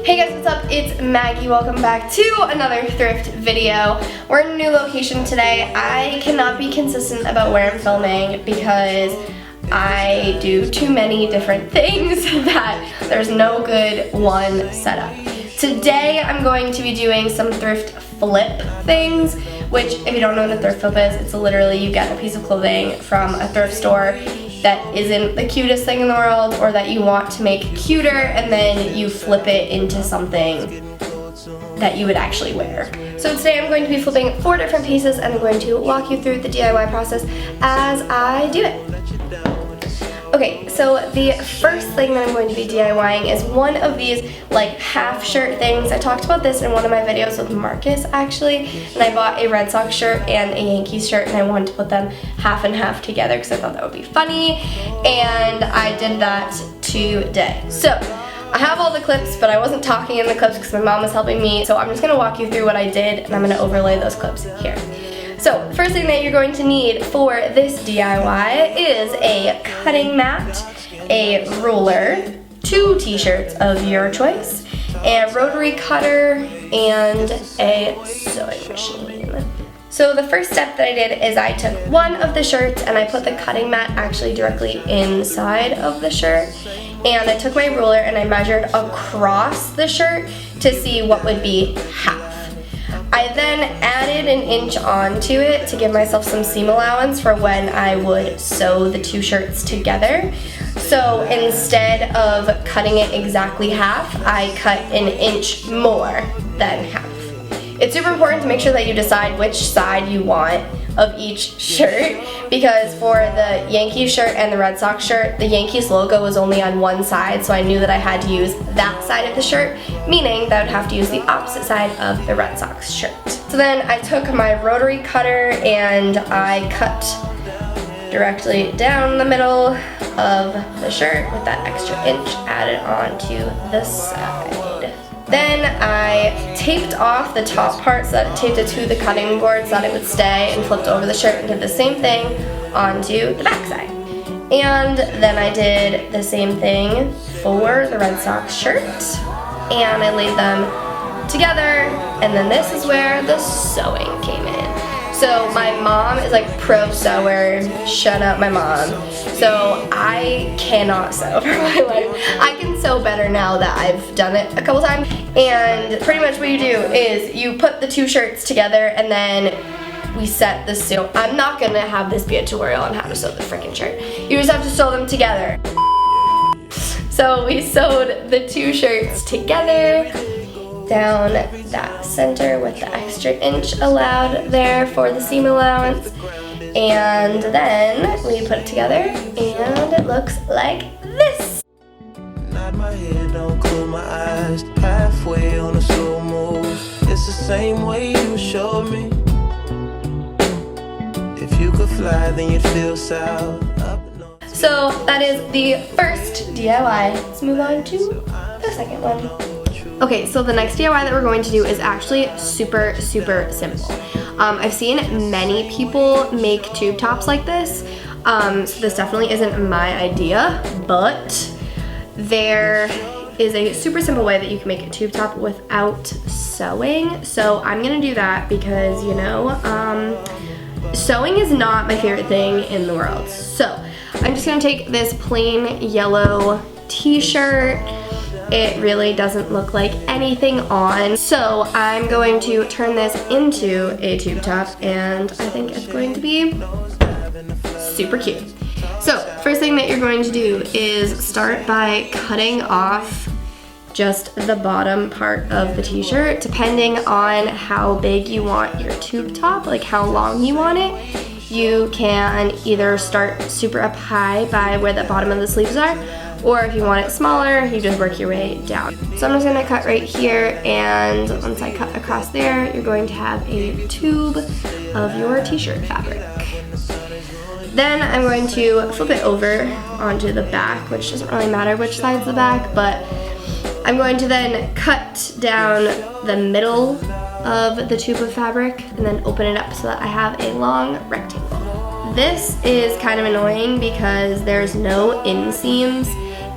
Hey guys, what's up? It's Maggie. Welcome back to another thrift video. We're in a new location today. I cannot be consistent about where I'm filming because I do too many different things that there's no good one setup. Today I'm going to be doing some thrift flip things, which if you don't know what a thrift flip is, it's literally you get a piece of clothing from a thrift store that isn't the cutest thing in the world or that you want to make cuter, and then you flip it into something that you would actually wear. So today I'm going to be flipping 4 different pieces and I'm going to walk you through the DIY process as I do it. Okay, so the first thing that I'm going to be DIYing is one of these like half shirt things. I talked about this in one of my videos with Marcus actually, and I bought a Red Sox shirt and a Yankees shirt and I wanted to put them half and half together because I thought that would be funny, and I did that today. So I have all the clips, but I wasn't talking in the clips because my mom was helping me, so I'm just going to walk you through what I did and I'm going to overlay those clips here. So, first thing that you're going to need for this DIY is a cutting mat, a ruler, 2 t-shirts of your choice, a rotary cutter, and a sewing machine. So the first step that I did is I took one of the shirts and I put the cutting mat actually directly inside of the shirt, and I took my ruler and I measured across the shirt to see what would be half. I then added an inch onto it to give myself some seam allowance for when I would sew the 2 shirts together. So instead of cutting it exactly half, I cut an inch more than half. It's super important to make sure that you decide which side you want of each shirt, because for the Yankees shirt and the Red Sox shirt, the Yankees logo was only on one side, so I knew that I had to use that side of the shirt, meaning that I would have to use the opposite side of the Red Sox shirt. So then I took my rotary cutter and I cut directly down the middle of the shirt with that extra inch added onto the side. Then I taped off the top part, so that it taped it to the cutting board so that it would stay, and flipped over the shirt and did the same thing onto the back side. And then I did the same thing for the Red Sox shirt, and I laid them together, and then this is where the sewing came in. So my mom is like pro sewer, shut up my mom. So I cannot sew for my life. I can sew better now that I've done it a couple times. And pretty much what you do is you put the 2 shirts together and then we set the sew. I'm not gonna have this be a tutorial on how to sew the freaking shirt. You just have to sew them together. So we sewed the 2 shirts together down that center with the extra inch allowed there for the seam allowance, and then we put it together and it looks like this. Nod my head, don't close my eyes, halfway on a slow move. It's the same way you showed me. If you could fly, then you'd feel south. So that is the first DIY. Let's move on to the second one. Okay, so the next DIY that we're going to do is actually super simple. I've seen many people make tube tops like this, so this definitely isn't my idea, but there is a super simple way that you can make a tube top without sewing. So I'm gonna do that because, you know, sewing is not my favorite thing in the world. So I'm just gonna take this plain yellow t-shirt. It really doesn't look like anything on. So I'm going to turn this into a tube top, and I think it's going to be super cute. So first thing that you're going to do is start by cutting off just the bottom part of the t-shirt, depending on how big you want your tube top, like how long you want it. You can either start super up high by where the bottom of the sleeves are, or if you want it smaller, you just work your way down. So I'm just gonna cut right here, and once I cut across there, you're going to have a tube of your t-shirt fabric. Then I'm going to flip it over onto the back, which doesn't really matter which side's the back, but I'm going to then cut down the middle of the tube of fabric and then open it up so that I have a long rectangle. This is kind of annoying because there's no inseams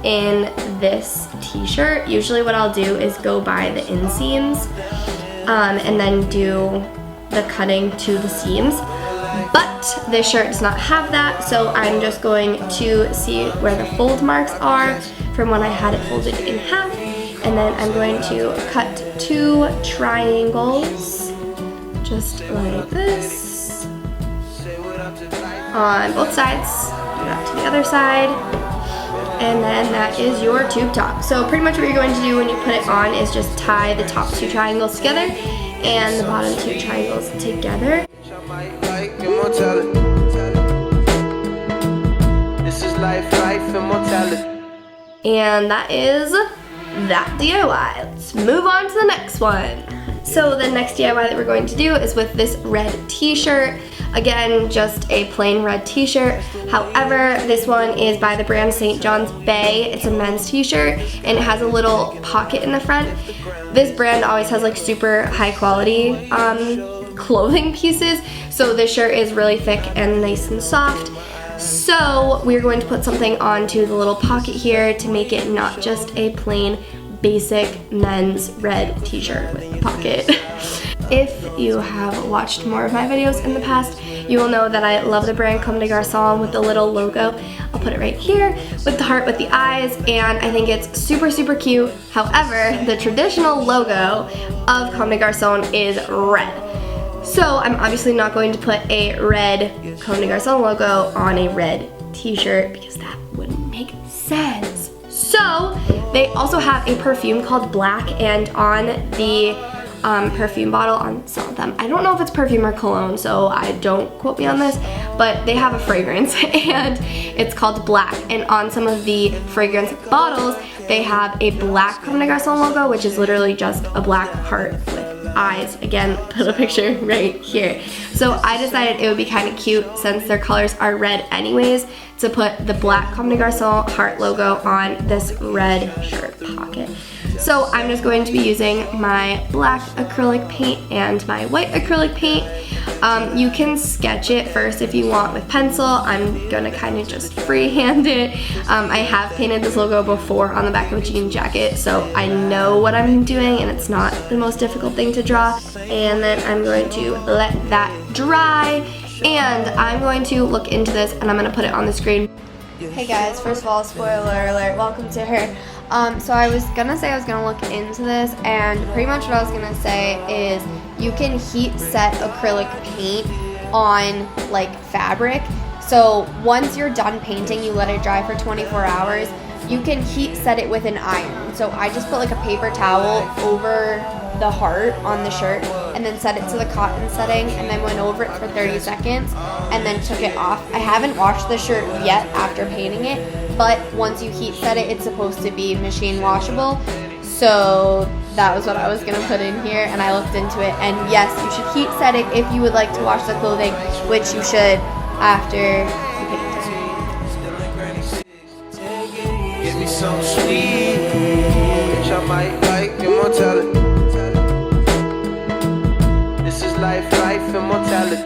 in this t-shirt. Usually what I'll do is go by the inseams and then do the cutting to the seams. But this shirt does not have that, so I'm just going to see where the fold marks are from when I had it folded in half. And then I'm going to cut 2 triangles, just like this, on both sides. Do that to the other side. And then that is your tube top. So pretty much what you're going to do when you put it on is just tie the top 2 triangles together and the bottom 2 triangles together. This is life immortality. And that is that DIY. Let's move on to the next one. So the next DIY that we're going to do is with this red t-shirt. Again, just a plain red t-shirt. However, this one is by the brand St. John's Bay. It's a men's t-shirt and it has a little pocket in the front. This brand always has like super high quality clothing pieces. So this shirt is really thick and nice and soft. So we're going to put something onto the little pocket here to make it not just a plain basic men's red t-shirt with a pocket. If you have watched more of my videos in the past, you will know that I love the brand Comme des Garçons with the little logo. I'll put it right here with the heart with the eyes, and I think it's super, super cute. However, the traditional logo of Comme des Garçons is red. So I'm obviously not going to put a red Comme des Garçons logo on a red t-shirt because that wouldn't make sense. So they also have a perfume called Black, and on the perfume bottle on some of them, I don't know if it's perfume or cologne, so don't quote me on this, but they have a fragrance and it's called Black, and on some of the fragrance bottles they have a black Comme des Garçons logo, which is literally just a black heart with eyes. Again, put a picture right here. So I decided it would be kind of cute, since their colors are red anyways, to put the black Comme des Garçons heart logo on this red shirt pocket. So I'm just going to be using my black acrylic paint and my white acrylic paint. You can sketch it first if you want with pencil. I'm gonna kind of just freehand it. I have painted this logo before on the back of a jean jacket, so I know what I'm doing and it's not the most difficult thing to draw. And then I'm going to let that dry, and I'm going to look into this and I'm gonna put it on the screen. Hey guys, first of all, spoiler alert, welcome to her. So I was gonna say I was gonna look into this, and pretty much what I was gonna say is you can heat set acrylic paint on like fabric. So once you're done painting, you let it dry for 24 hours. You can heat set it with an iron. So I just put like a paper towel over the heart on the shirt and then set it to the cotton setting and then went over it for 30 seconds and then took it off. I haven't washed the shirt yet after painting it, but once you heat set it, it's supposed to be machine washable. So that was what I was gonna put in here, and I looked into it, and yes, you should heat set it if you would like to wash the clothing, which you should after you paint it. Give me some sweet, which I might like immortality. This is life immortality.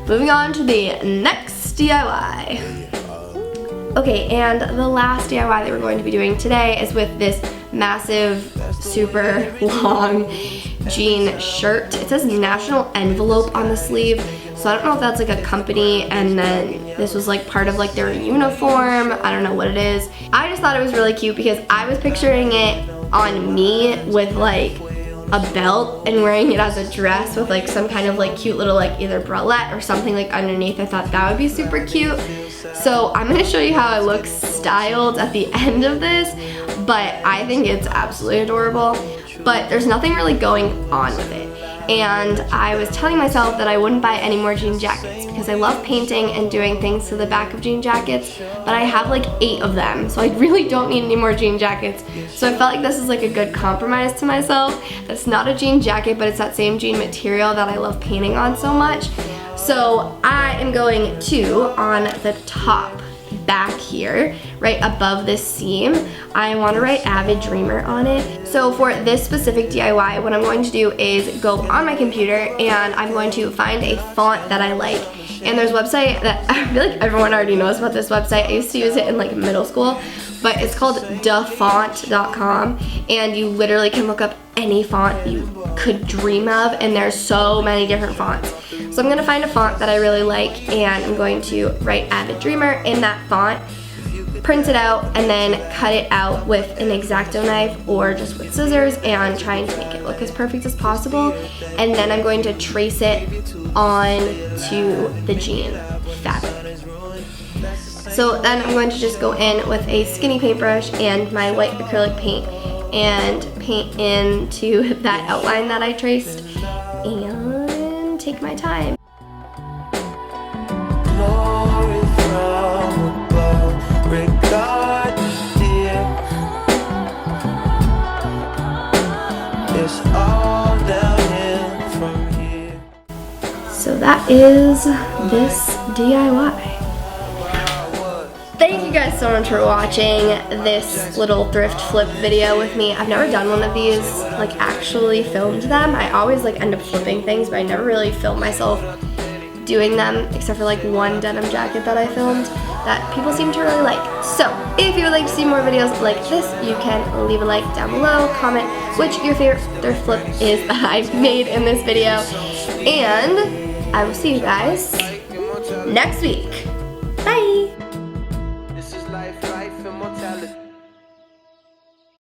Moving on to the next DIY. Okay, and the last DIY that we're going to be doing today is with this massive, super long jean shirt. It says National Envelope on the sleeve, so I don't know if that's like a company and then this was like part of like their uniform. I don't know what it is. I just thought it was really cute because I was picturing it on me with like a belt and wearing it as a dress with like some kind of like cute little like either bralette or something like underneath. I thought that would be super cute. So I'm gonna show you how it looks styled at the end of this, but I think it's absolutely adorable. But there's nothing really going on with it. And I was telling myself that I wouldn't buy any more jean jackets because I love painting and doing things to the back of jean jackets, but I have like 8 of them, so I really don't need any more jean jackets. So I felt like this is like a good compromise to myself. That's not a jean jacket, but it's that same jean material that I love painting on so much. So I am going to, on the top back here, right above this seam, I want to write Avid Dreamer on it. So for this specific DIY, what I'm going to do is go on my computer and I'm going to find a font that I like. And there's a website that I feel like everyone already knows about this website. I used to use it in like middle school, but it's called dafont.com, and you literally can look up any font you could dream of, and there's so many different fonts. So I'm gonna find a font that I really like, and I'm going to write Avid Dreamer in that font, print it out, and then cut it out with an X-Acto knife or just with scissors and trying to make it look as perfect as possible. And then I'm going to trace it onto the jean fabric. So then I'm going to just go in with a skinny paintbrush and my white acrylic paint and paint into that outline that I traced and take my time. So that is this DIY. Thank you guys so much for watching this little thrift flip video with me. I've never done one of these, like actually filmed them. I always like end up flipping things, but I never really filmed myself doing them, except for like one denim jacket that I filmed that people seem to really like. So if you would like to see more videos like this, you can leave a like down below, comment which your favorite thrift flip is that I've made in this video, and I will see you guys next week.